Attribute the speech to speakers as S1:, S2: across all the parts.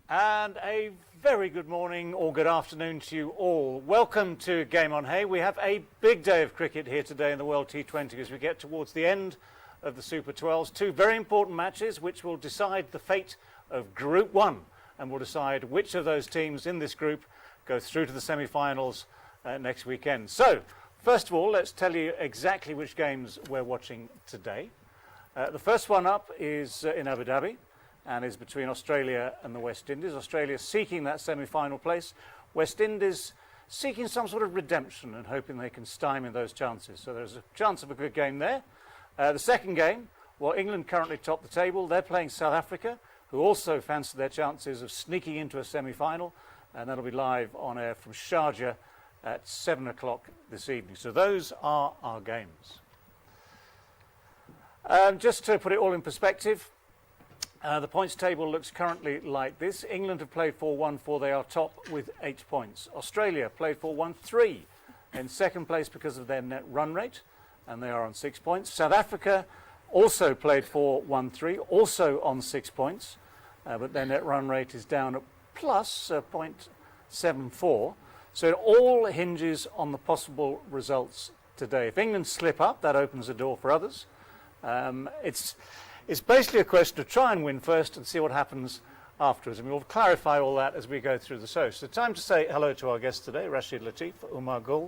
S1: And a very good morning or good afternoon to you all. Welcome to Game on Hay. We have a big day of cricket here today in the World T20 as we get towards the end of the Super 12s. Two very important matches which will decide the fate of Group 1 and will decide which of those teams in this group go through to the semi-finals next weekend. So, first of all, let's tell you exactly which games we're watching today. The first one up is in Abu Dhabi, and is between Australia and the West Indies. Australia seeking that semi-final place. West Indies seeking some sort of redemption and hoping they can stymie those chances. So there's a chance of a good game there. The second game, well, England currently top the table. They're playing South Africa, who also fancy their chances of sneaking into a semi-final. And that'll be live on air from Sharjah at 7 o'clock this evening. So those are our games. Just to put it all in perspective, the points table looks currently like this. England have played 4-1-4. They are top with 8 points. Australia played 4-1-3 in second place because of their net run rate, and they are on 6 points. South Africa also played 4-1-3, also on 6 points, but their net run rate is down at plus 0.74. So it all hinges on the possible results today. If England slip up, that opens the door for others. It's basically a question of try and win first and see what happens afterwards. And we'll clarify all that as we go through the show. So time to say hello to our guests today, Rashid Latif, Umar, Gower,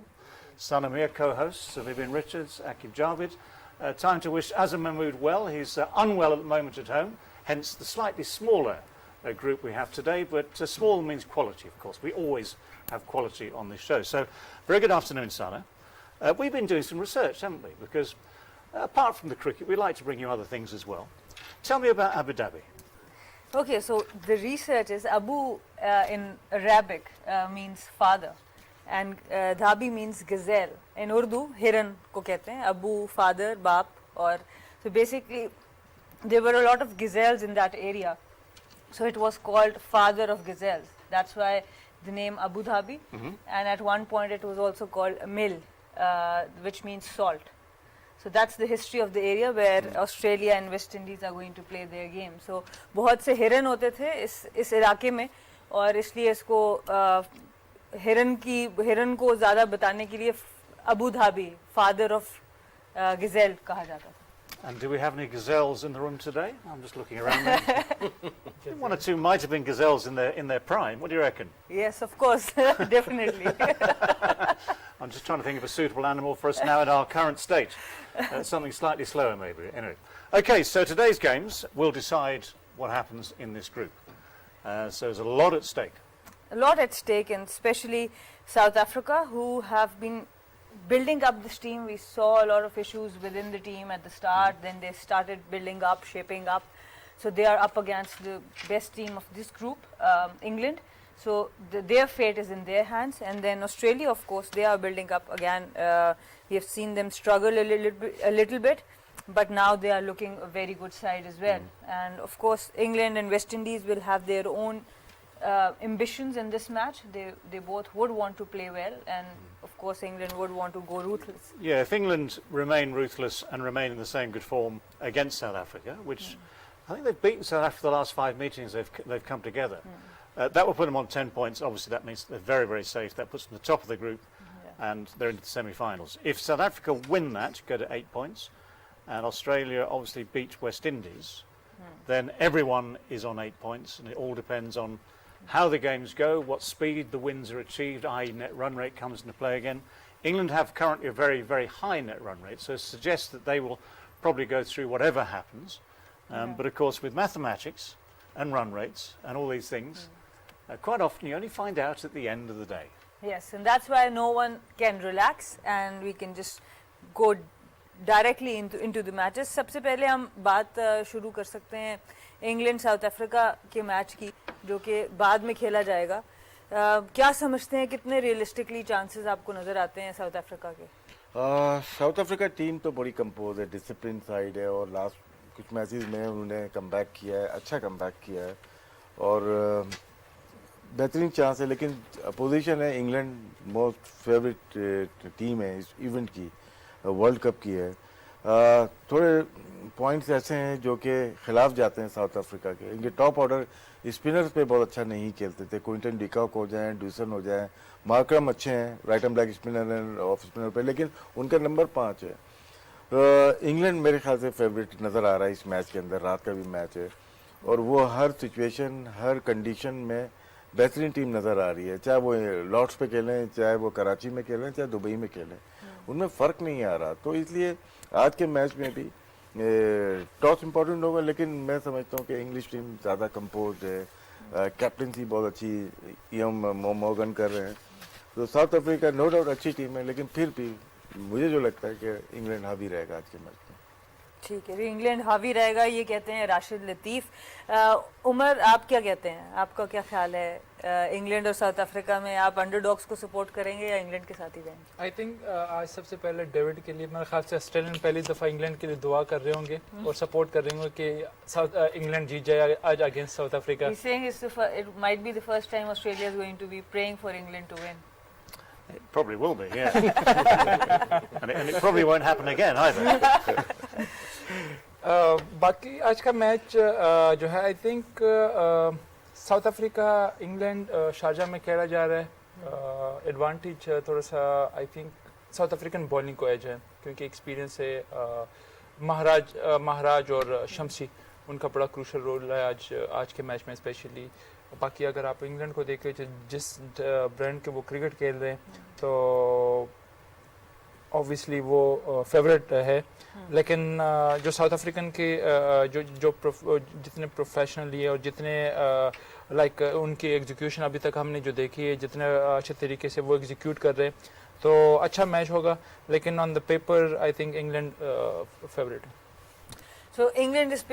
S1: Sanamir, co-hosts, Vivian, Aaqib, Javed. Time to wish Azam Mahmood well. He's unwell at the moment at home, hence the slightly smaller group we have today. But small means quality, of course. We always have quality on this show. So very good afternoon, Sana. We've been doing some research, haven't we? Because apart from the cricket, we like to bring you other things as well. Tell me about Abu Dhabi.
S2: Okay, so the research is Abu in Arabic means father, and Dhabi means gazelle. In Urdu, hiran ko kehte hain, Abu, father, baap. Or so basically, there were a lot of gazelles in that area, so it was called father of gazelles. That's why the name Abu Dhabi. And at one point, it was also called Mil, which means salt. So that's the history of the area where Australia and West Indies are going to play their game. So बहुत से हिरन होते थे इस इलाके में, और इसलिए इसको हिरन को ज़्यादा बताने के लिए Abu Dhabi, father of gazelle कहा जाता था.
S1: And do we have any gazelles in the room today? I'm just looking around there. One or two might have been gazelles in their prime. What do you reckon?
S2: Yes, of course, definitely.
S1: I'm just trying to think of a suitable animal for us now in our current state. Something slightly slower, maybe. Anyway, okay. So today's games will decide what happens in this group. So there's a lot at stake.
S2: A lot at stake, and especially South Africa, who have been building up this team. We saw a lot of issues within the team at the start. Then they started building up, shaping up. So they are up against the best team of this group, England. So their fate is in their hands. And then Australia, of course, they are building up again. We have seen them struggle a little bit, but now they are looking a very good side as well. And of course, England and West Indies will have their own ambitions in this match. They both would want to play well, and of course England would want to go ruthless.
S1: Yeah, if England remain ruthless and remain in the same good form against South Africa, which I think they've beaten South Africa the last 5 meetings they've come together, that will put them on 10 points. Obviously that means they're very, very safe. That puts them at the top of the group, and they're into the semi-finals. If South Africa win that, go to 8 points, and Australia obviously beat West Indies, then everyone is on 8 points, and it all depends on how the games go, what speed the wins are achieved, i.e. net run rate comes into play again. England have currently a very, very high net run rate, so it suggests that they will probably go through whatever happens. But of course, with mathematics and run rates and all these things, quite often you only find out at the end of the day.
S2: Yes, and that's why no one can relax, and we can just go directly into the matches. सबसे पहले हम बात शुरू कर सकते हैं England south Africa के match की, जो कि बाद में खेला जाएगा. क्या समझते हैं, कितने रियलिस्टिकली चांसेस आपको नजर आते हैं साउथ अफ्रीका के?
S3: साउथ अफ्रीका टीम तो बड़ी कंपोज है, डिसिप्लिन साइड है, और लास्ट कुछ मैचेस में उन्होंने कमबैक किया है, अच्छा कमबैक किया है, और बेहतरीन चांस है. लेकिन अपोजिशन है इंग्लैंड, मोस्ट फेवरेट टीम है इस इवेंट की, वर्ल्ड कप की है. थोड़े पॉइंट्स ऐसे हैं जो कि खिलाफ जाते हैं साउथ अफ्रीका के। इनके टॉप ऑर्डर स्पिनर्स पे बहुत अच्छा नहीं खेलते थे। क्विंटन डिकॉक हो जाएं, ड्यूसन हो जाएं, मार्करम अच्छे हैं right and black spinner end off spinner पे, लेकिन उनका नंबर 5 है। इंग्लैंड मेरे ख्याल से फेवरेट नज़र आ रहा है इस मैच के अंदर। रात का भी मैच है और वो हर सिचुएशन हर कंडीशन में बेहतरीन टीम नज़र आ रही है, चाहे वो लॉर्ड्स पे खेलें, चाहे वो कराची में खेलें, चाहे दुबई में खेलें, उनमें फ़र्क नहीं आ रहा। तो इसलिए आज के मैच में भी टॉस इम्पोर्टेंट होगा, लेकिन मैं समझता हूँ कि इंग्लिश टीम ज़्यादा कंपोज है, कैप्टनसी बहुत अच्छी यम मोगन कर रहे हैं। तो साउथ अफ्रीका नो डाउट अच्छी टीम है, लेकिन फिर भी मुझे जो लगता है कि इंग्लैंड हावी रहेगा आज के मैच में।
S2: ठीक है, इंग्लैंड हावी रहेगा ये कहते हैं राशिद लतीफ़। उमर, आप क्या कहते हैं, आपका क्या ख्याल है? इंग्लैंड और साउथ अफ्रीका में आप अंडरडॉग्स को सपोर्ट करेंगे या इंग्लैंड के साथ ही जाएंगे?
S4: आई थिंक आज सबसे पहले डेविड के लिए मेरे ख्याल से ऑस्ट्रेलियन पहली दफ़ा इंग्लैंड के लिए दुआ कर रहे होंगे और सपोर्ट कर रहे होंगे कि इंग्लैंड जीत जाए आज against south Africa.
S2: He's saying it might be the first time Australia is going to be praying for England to win.
S1: It probably will be, yeah. and it probably won't happen again either.
S4: बाकी आज का match जो है I think south Africa England Sharjah में खेला जा रहा है। एडवांटेज थोड़ा सा I think south African bowling को एज है, क्योंकि एक्सपीरियंस है। महाराज और शमसी उनका बड़ा क्रूशल रोल है आज के मैच में स्पेशली। बाकी अगर आप इंग्लैंड को देखें जिस ब्रांड के वो क्रिकेट खेल रहे हैं तो ऑब्वियसली वो फेवरेट है, लेकिन जो साउथ अफ्रीकन के जितने प्रोफेशनली है और जितने लाइक उनकी एग्जीक्यूशन अभी तक हमने जो देखी है, जितने अच्छे तरीके से वो एग्जीक्यूट कर रहे हैं, तो अच्छा मैच होगा। लेकिन on the paper I think England favourite है।
S2: So England is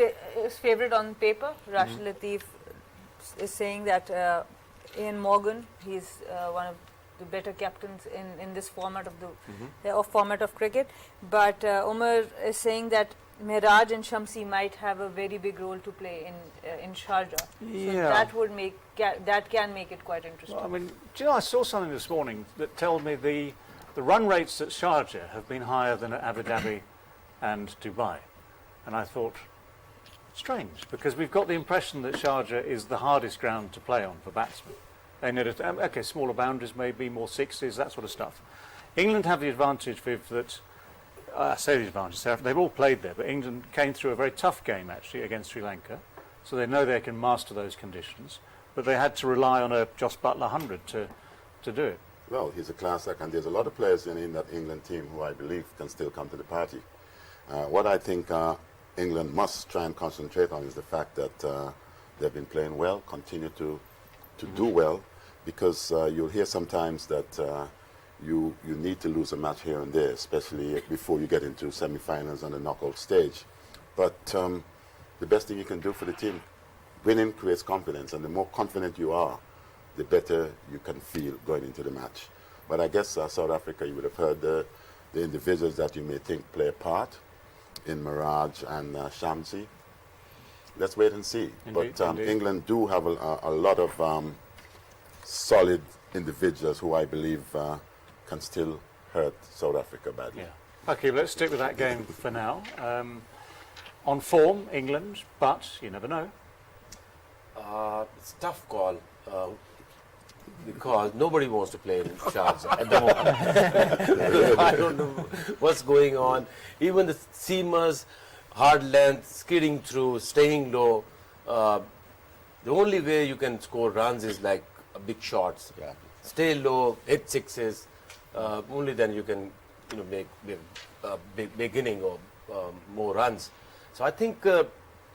S2: favorite on paper. Rashid Latif is saying that Ian Morgan, he's one of the better captains in this format of cricket. But Umar is saying that Miraj and Shamsi might have a very big role to play in Sharjah.
S1: Yeah.
S2: So that can make it quite interesting.
S1: Well, I mean, do you know, I saw something this morning that told me the run rates at Sharjah have been higher than at Abu Dhabi and Dubai. And I thought, strange, because we've got the impression that Sharjah is the hardest ground to play on for batsmen. They need okay, smaller boundaries, maybe more sixes, that sort of stuff. England have the advantage with that. I say the advantage, they've all played there, but England came through a very tough game actually against Sri Lanka, so they know they can master those conditions. But they had to rely on a Joss Buttler 100 to do it.
S5: Well, he's a class act, and there's a lot of players in that England team who I believe can still come to the party. What I think England must try and concentrate on is the fact that they've been playing well, continue to do well, because you'll hear sometimes that you need to lose a match here and there, especially before you get into semi-finals and the knockout stage. But the best thing you can do for the team, winning creates confidence, and the more confident you are, the better you can feel going into the match. But I guess South Africa, you would have heard the individuals that you may think play a part in Miraj and Shamsi. Let's wait and see.
S1: Indeed,
S5: but England do have a lot of solid individuals who I believe can still hurt South Africa badly.
S1: Yeah. Okay, let's stick with that game for now. On form, England, but you never know.
S6: It's a tough call because nobody wants to play in Sharjah at the moment. I don't know what's going on. Even the seamers, hard length, skidding through, staying low. The only way you can score runs is like big shots.
S5: Yeah.
S6: Stay low, hit sixes. Only then you can, make beginning or more runs. So I think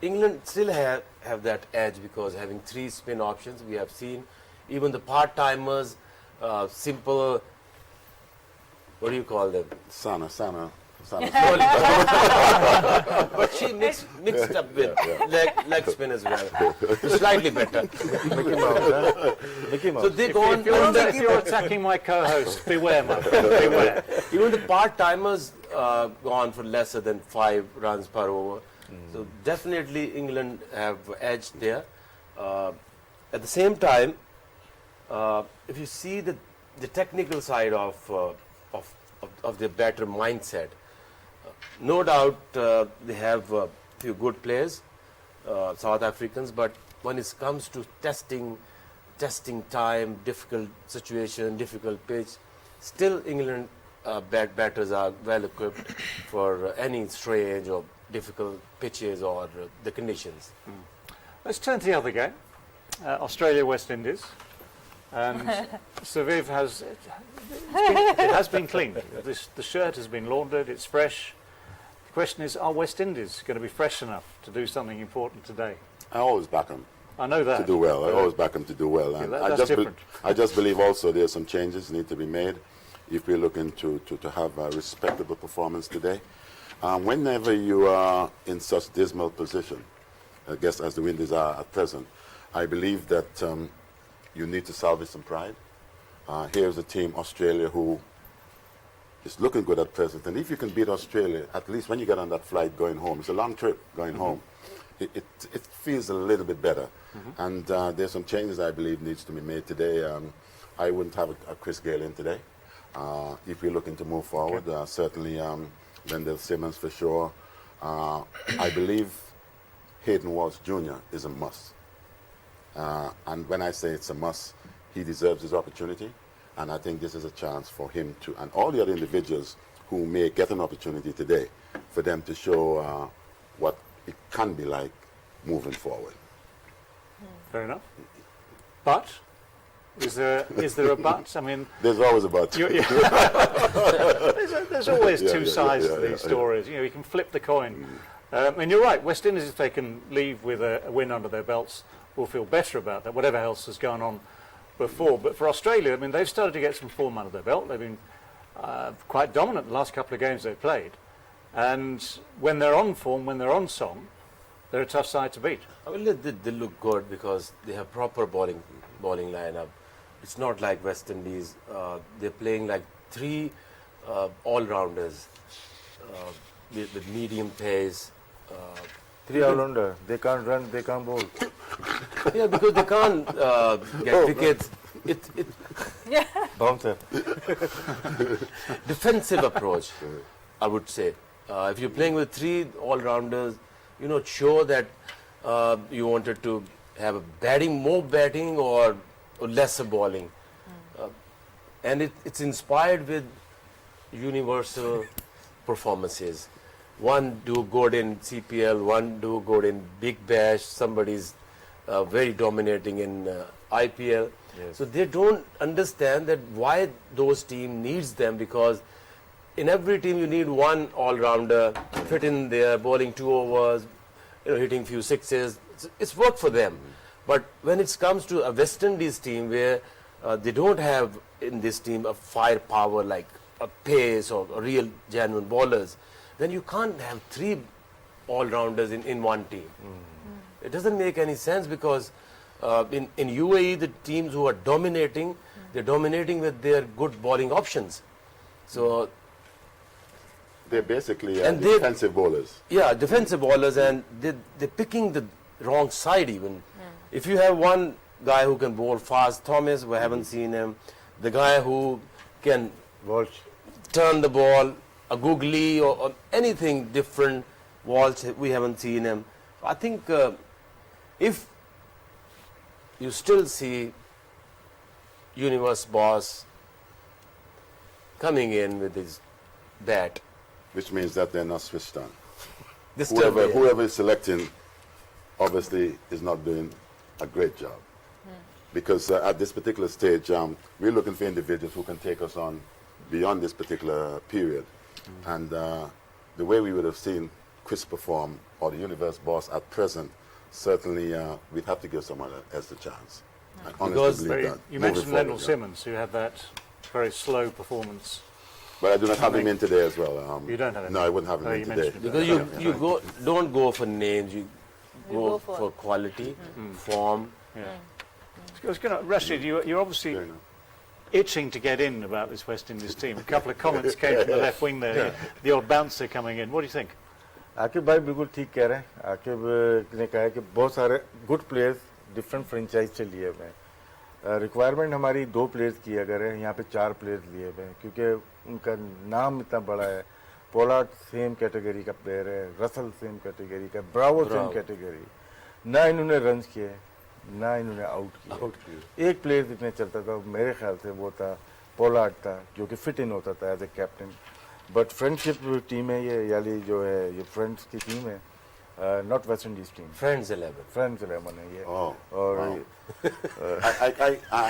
S6: England still have that edge because having 3 spin options. We have seen even the part-timers, simple, what do you call them?
S5: Sana.
S6: But she mixed up with leg spin as well. Slightly better.
S3: Mickey Mouse.
S6: So they go on.
S1: If you're attacking my co-host, beware, man. Beware.
S6: Even the part-timers go on for lesser than 5 runs per over. So definitely England have edge there. At the same time, if you see the technical side of the batter mindset, No doubt they have a few good players, South Africans, but when it comes to testing time, difficult situation, difficult pitch, still England batters are well equipped for any strange or difficult pitches or the conditions.
S1: Let's turn to the other game, Australia West Indies, and Sir Viv it has been cleaned. The shirt has been laundered. It's fresh. The question is, are West Indies going to be fresh enough to do something important today?
S5: I always back them
S1: I know that
S5: to do well. I always back them to do well. And
S1: that's different.
S5: I just believe also there's some changes need to be made if we're looking to have a respectable performance today. Whenever you are in such dismal position, I guess as the Windies are at present, I believe that you need to salvage some pride. Here's a team, Australia, who is looking good at present. And if you can beat Australia, at least when you get on that flight going home, it's a long trip going home, it feels a little bit better. And there's some changes I believe needs to be made today. I wouldn't have a Chris Gayle in today. If we're looking to move forward, certainly Wendell Simmons for sure. I believe Hayden Walsh Jr. is a must. And when I say it's a must, he deserves his opportunity. And I think this is a chance for him to, and all the other individuals who may get an opportunity today, for them to show what it can be like moving forward.
S1: Fair enough. But is there a but? I mean,
S5: there's always a but.
S1: There's always two sides to these stories. You know, you can flip the coin. And you're right. West Indies, if they can leave with a win under their belts, will feel better about that. Whatever else has gone on before. But for Australia, I mean, they've started to get some form under their belt. They've been quite dominant the last couple of games they've played. And when they're on form, when they're on song, they're a tough side to beat.
S6: I mean, they look good because they have proper bowling lineup. It's not like West Indies. They're playing like three all-rounders with medium pace.
S3: Three all-rounder. They can't run, they can't bowl.
S6: Yeah, because they can't get wickets.
S3: Bouncer.
S6: Defensive approach, I would say. If you're playing with three all-rounders, you're not sure that you wanted to have a more batting or lesser bowling. And it's inspired with universal performances. One do good in CPL, one do good in Big Bash, somebody's very dominating in IPL.
S3: Yes.
S6: So they don't understand that why those team needs them, because in every team you need one all-rounder, fit in there, bowling 2 overs, hitting few sixes. It's work for them. But when it comes to a West Indies team where they don't have in this team a firepower like a pace or a real genuine bowlers, then you can't have three all-rounders in one team. It doesn't make any sense, because in UAE the teams who are dominating, they're dominating with their good bowling options. So
S5: They're basically
S6: And
S5: defensive bowlers.
S6: yeah, defensive bowlers, and they're picking the wrong side even. If you have one guy who can bowl fast, Thomas, we haven't seen him. The guy who can
S3: Walsh.
S6: turn the ball, a googly or anything different, Walsh, we haven't seen him. I think if you still see Universe Boss coming in with his bat,
S5: Which means that they're not switched on.
S6: this time,
S5: Whoever is selecting obviously is not doing a great job. Because at this particular stage, we're looking for individuals who can take us on beyond this particular period. And the way we would have seen Chris perform, or the Universe Boss at present, certainly we'd have to give someone else a chance. I honestly
S6: Because
S5: believe that.
S1: You
S5: Moving
S1: mentioned
S5: forward,
S1: Lendl
S5: yeah.
S1: Simmons, who had that very slow performance.
S5: But I do not have him in today as well.
S1: You don't have him?
S5: No, I wouldn't have him
S1: Oh,
S5: in
S1: you
S5: today.
S1: mentioned it.
S6: because you don't go for names, you
S2: You
S6: go
S2: go
S6: for
S2: for-
S6: quality, form.
S1: Yeah. I was going to, Rashid, you're obviously
S5: Fair enough.
S1: itching to get in about this West Indies team. A couple of comments came from the left wing there. The old bouncer coming in. What do you think?
S3: Aqib भाई बिल्कुल ठीक कह रहे हैं। आकिब ने कहा है कि बहुत सारे गुड प्लेयर्स डिफरेंट फ्रेंचाइज से लिए हुए हैं। रिक्वायरमेंट हमारी 2 प्लेयर्स की अगर है, यहाँ पे 4 प्लेयर्स लिए हुए हैं, क्योंकि उनका नाम इतना बड़ा है पोलार्ड सेम कैटेगरी का प्लेयर है, रसल सेम कैटेगरी का, ब्रावो सेम कैटेगरी, ना इन्होंने रन किए ना इन्होंने आउट किए। एक प्लेयर जितने चलता था मेरे ख्याल से वो था पोलार्ड था, जो कि फिट इन होता था as a captain. But friendship team है ये, यानी जो है ये फ्रेंड्स की टीम है, not West Indies team,
S6: Friends 11.
S3: Friends 11 है ये।
S5: Oh,
S3: और
S5: wow.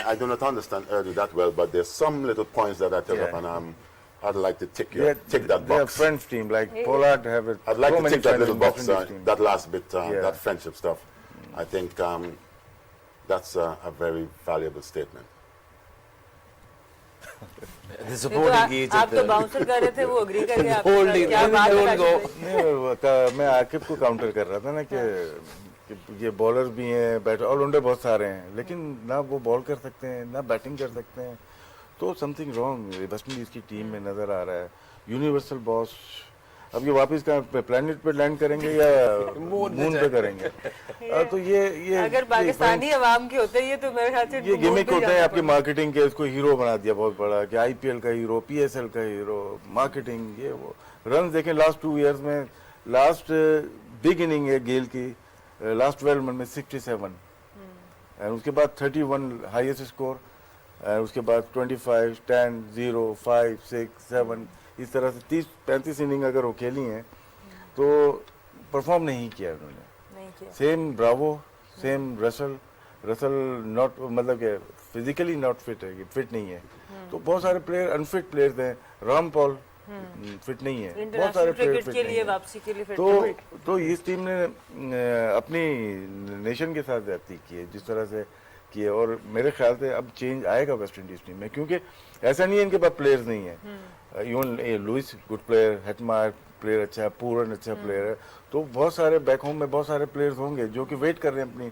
S5: I do not understand Urdu that well, but there's some little points that I pick up, and I'd like to tick that
S3: they are
S5: box.
S3: friends team, like Pollard have it.
S5: I'd like
S3: so
S5: to
S3: many
S5: tick that
S3: friends
S5: little
S3: in
S5: box,
S3: West Indies team.
S5: that last bit,
S3: Yeah.
S5: that friendship stuff. I think that's a very valuable statement.
S6: The supporting each
S2: आप तो
S6: other.
S2: Bouncer कर रहे थे, वो agree कर गया।
S6: Holding,
S2: क्या बात
S6: don't
S2: है
S6: go.
S3: नहीं, वो मैं आकिब को काउंटर कर रहा था ना कि ये बॉलर भी हैं, बैट ऑलराउंडर बहुत सारे हैं, लेकिन ना वो बॉल कर सकते हैं ना बैटिंग कर सकते हैं, तो समथिंग रॉन्ग वेस्ट इंडीज की टीम में नजर आ रहा है। यूनिवर्सल बॉस अब ये वापस कहाँ प्लेनेट पे लैंड करेंगे या मून पे करेंगे? तो ये
S2: अगर पाकिस्तानी अवाम के होते ये तो मेरे ख्याल से
S3: ये गिमिक होता है आपकी मार्केटिंग के, इसको हीरो बना दिया बहुत बड़ा कि आईपीएल का हीरो, पीएसएल का हीरो, मार्केटिंग ये वो। रन देखें लास्ट 2 इयर्स में, लास्ट बिग इनिंग है गेल की, लास्ट 12 मंथ में 67 और उसके बाद 31 हाईएस्ट स्कोर, उसके बाद 25 10 0 5 6 7 इस तरह से 30-35 इनिंग अगर वो खेली हैं तो परफॉर्म नहीं किया उन्होंने। Same Bravo, same Russell not, मतलब कि फिजिकली नॉट फिट है, फिट नहीं है। तो बहुत सारे प्लेयर अनफिट प्लेयर्स हैं, राम पॉल फिट नहीं है, बहुत सारे प्लेयर फिट नहीं है। तो इस टीम ने अपनी नेशन के साथ ज्यादती की है जिस तरह से की है, और मेरे ख्याल से अब चेंज आएगा वेस्ट इंडीज टीम में, क्योंकि ऐसा नहीं है इनके पास प्लेयर्स नहीं है। Evin Lewis good player, Hetmyer player अच्छा है, पूरन अच्छा प्लेयर है, तो बहुत सारे बैक होम में बहुत सारे प्लेयर्स होंगे जो कि वेट कर रहे हैं अपनी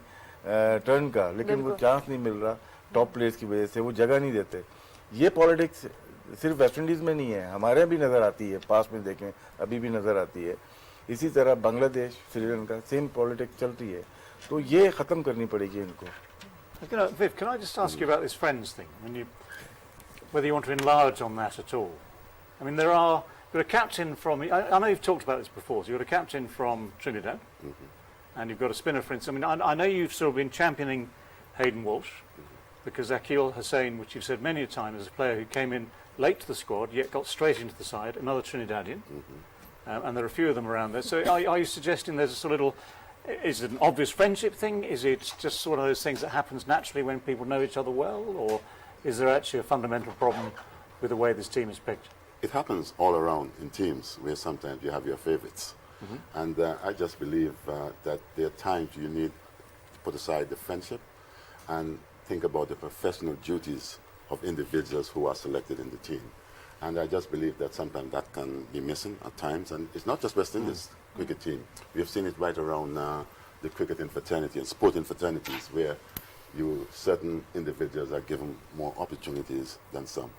S3: टर्न का, लेकिन वो चांस नहीं मिल रहा टॉप प्लेयर्स की वजह से, वो जगह नहीं देते। ये पॉलिटिक्स सिर्फ वेस्ट इंडीज में नहीं है, हमारे भी नजर आती है, पास में देखें अभी भी नजर आती है। इसी तरह बांग्लादेश, श्रीलंका सेम पॉलिटिक्स चलती है, तो ये खत्म करनी पड़ेगी इनको।
S1: Viv, can I just ask you about this friends thing? I mean, whether you want to enlarge on that at all? I mean, you're a captain from, I know you've talked about this before, so you've got a captain from Trinidad, and you've got a spinner, for instance. I mean, I know you've sort of been championing Hayden Walsh, because Aaqib Hussain, which you've said many a time, is a player who came in late to the squad, yet got straight into the side, another Trinidadian, and there are a few of them around there. So are you suggesting there's a sort of little, is it an obvious friendship thing? Is it just sort of those things that happens naturally when people know each other well? Or is there actually a fundamental problem with the way this team is picked?
S5: It happens all around in teams where sometimes you have your favorites. And I just believe that there are times you need to put aside the friendship and think about the professional duties of individuals who are selected in the team. And I just believe that sometimes that can be missing at times. And it's not just West Indies cricket team. We have seen it right around the cricketing fraternity and sporting fraternities, where certain individuals are given more opportunities than some.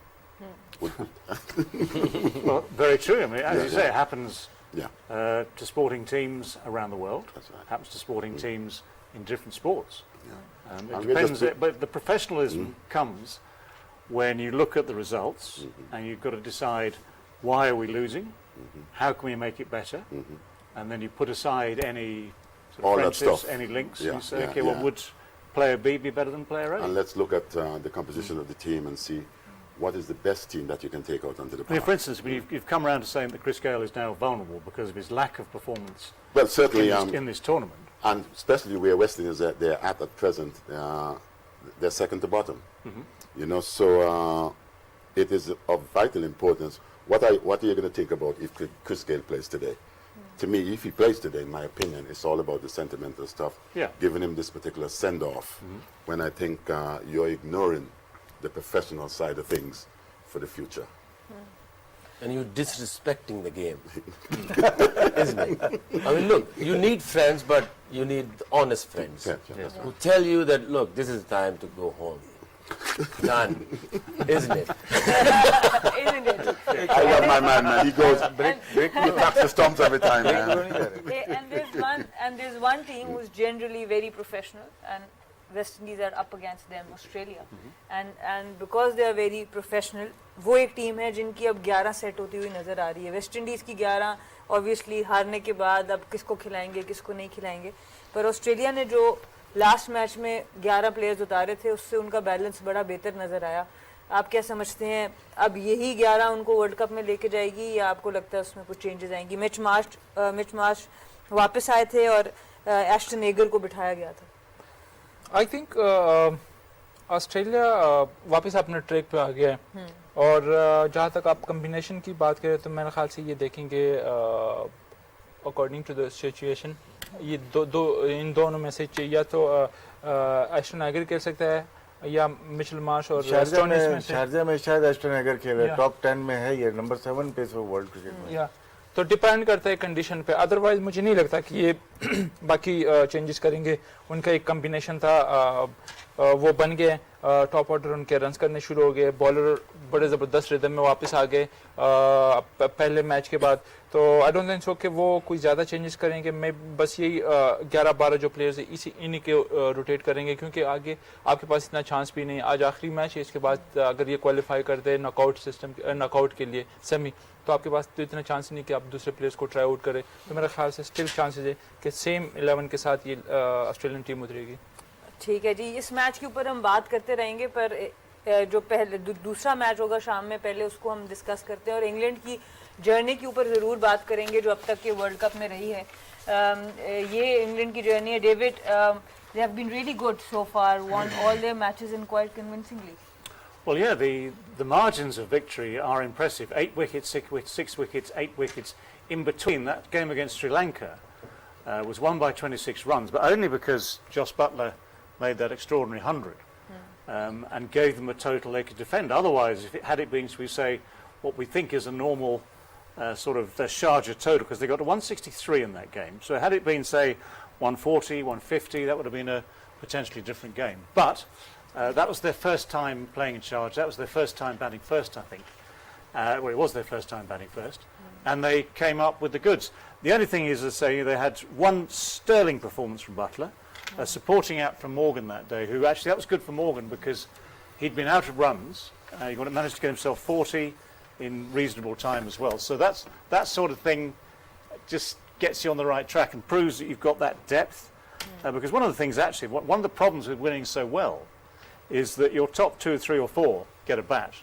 S1: Well, very true. I mean, as you say, it happens to sporting teams around the world.
S5: That's right.
S1: It happens to sporting teams in different sports. It
S5: And
S1: depends, but the professionalism comes when you look at the results and you've got to decide, why are we losing? How can we make it better? And then you put aside any sort of
S5: All that
S1: friendships,
S5: stuff.
S1: any links,
S5: Yeah,
S1: and you say,
S5: yeah,
S1: okay, well,
S5: yeah.
S1: would player B be better than player A?
S5: And let's look at the composition of the team and see what is the best team that you can take out onto the
S1: I mean,
S5: park.
S1: for instance, you've come around to saying that Chris Gayle is now vulnerable because of his lack of performance
S5: Well, certainly,
S1: in this tournament.
S5: and especially where West Indies they're at present, they're second to bottom. You know, so it is of vital importance. What are you going to think about if Chris Gayle plays today? To me, if he plays today, in my opinion, it's all about the sentimental stuff.
S1: Yeah.
S5: Giving him this particular send-off, when I think you're ignoring the professional side of things for the future.
S6: And you're disrespecting the game, isn't it? I mean, look, you need friends, but you need honest friends who tell you that, look, this is time to go home. Done, isn't it?
S2: Isn't it?
S5: I love my man. He goes, he taps the stumps every time, man.
S2: And there's one team who's generally very professional, and West Indies are up against them, Australia. And because they are very professional, वो एक team है जिनकी अब 11 set होती हुई नज़र आ रही है. वेस्ट इंडीज़ की 11 ऑब्वियसली हारने के बाद अब किसको खिलाएंगे किसको नहीं खिलाएंगे, पर ऑस्ट्रेलिया ने जो लास्ट मैच में 11 प्लेयर्स उतारे थे उससे उनका बैलेंस बड़ा बेहतर नज़र आया. आप क्या समझते हैं, अब यही 11 उनको वर्ल्ड कप में लेके जाएगी या आपको लगता है उसमें कुछ चेंजेस आएंगी? मिच मार्श वापस आए थे और एस्टन एगर को बिठाया गया था.
S4: आई थिंक ऑस्ट्रेलिया वापस अपने ट्रैक पे आ गया है. और जहाँ तक आप कम्बिनेशन की बात करें तो मेरे ख्याल से ये देखेंगे अकॉर्डिंग टू द सिचुएशन ये इन दोनों में से या तो एस्टन एगर खेल सकता है या मिचेल मार्श और
S3: शारजा में शायद एस्टन एगर खेले. टॉप 10 में है ये, नंबर 7 पे वर्ल्ड क्रिकेट में.
S4: या तो डिपेंड करता है कंडीशन पे. अदरवाइज मुझे नहीं लगता कि ये बाकी चेंजेस करेंगे. उनका एक कम्बिनेशन था, वो बन गए. टॉप ऑर्डर उनके रन्स करने शुरू हो गए. बॉलर बड़े ज़बरदस्त रिदम में वापस आ गए पहले मैच के बाद. तो आई डोंट थिंक सो कि वो कोई ज़्यादा चेंजेस करेंगे. मैं बस यही 11-12 जो प्लेयर्स है इन्हीं के रोटेट करेंगे, क्योंकि आगे आपके पास इतना चांस भी नहीं. आज आखिरी मैच है, इसके बाद अगर ये क्वालिफाई कर दे नॉकआउट के लिए सेमी, तो आपके पास तो इतना चांस नहीं कि आप दूसरे प्लेयर्स को ट्राई आउट करें. तो मेरे ख्याल से स्टिल चांसेस है कि सेम 11 के साथ ये ऑस्ट्रेलियन टीम उतरेगी.
S2: ठीक है जी, इस मैच के ऊपर हम बात करते रहेंगे, पर जो पहले दूसरा मैच होगा शाम में, पहले उसको हम डिस्कस करते हैं और इंग्लैंड की जर्नी के ऊपर ज़रूर बात करेंगे जो अब तक के वर्ल्ड कप में रही है. ये इंग्लैंड की जर्नी है. David, they have been really good so far, won all their matches in quite convincingly.
S1: Well, yeah, the margins of victory are impressive. 8 wickets, 6 wickets, 8 wickets. In between, that game against Sri Lanka was won by 26 runs, but only because Joss Buttler made that extraordinary 100 and gave them a total they could defend. Otherwise, had it been, we say, what we think is a normal sort of Sharjah total, because they got to 163 in that game. So had it been, say, 140, 150, that would have been a potentially different game. But that was their first time playing in charge. That was their first time batting first, I think. Well, it was their first time batting first. And they came up with the goods. The only thing is, as I say, they had one sterling performance from Buttler, a supporting out from Morgan that day, who actually, that was good for Morgan because he'd been out of runs. He managed to get himself 40 in reasonable time as well. So that sort of thing just gets you on the right track and proves that you've got that depth. Because one of the things, actually, one of the problems with winning so well is that your top 2, 3 or 4 get a bat,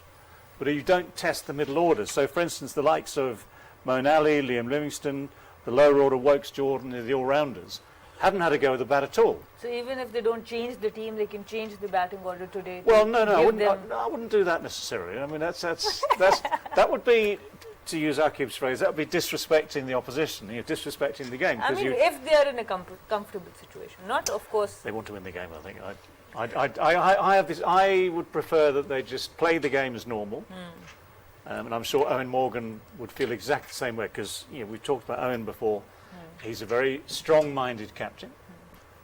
S1: but you don't test the middle orders. So, for instance, the likes of Moeen Ali, Liam Livingstone, the lower order Wokes, Jordan, the all-rounders, haven't had a go at the bat at all.
S2: So even if they don't change the team, they can change the batting order today.
S1: Well, no, I wouldn't do that necessarily. I mean, that would be, to use Aaqib's phrase, that would be disrespecting the opposition, disrespecting the game.
S2: I mean, if they are in a comfortable situation, not, of course.
S1: They want to win the game, I think. I have this. I would prefer that they just play the game as normal, and I'm sure Owen Morgan would feel exactly the same way, because we've talked about Owen before. He's a very strong-minded captain,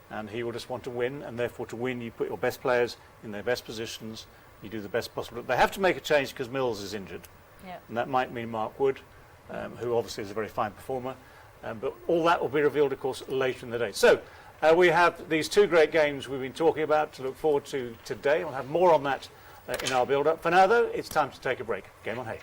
S1: and he will just want to win, and therefore to win you put your best players in their best positions, you do the best possible. They have to make a change because Mills is injured, and that might mean Mark Wood, who obviously is a very fine performer, but all that will be revealed, of course, later in the day. So we have these two great games we've been talking about to look forward to today. We'll have more on that in our build-up. For now, though, it's time to take a break. Game on Hay.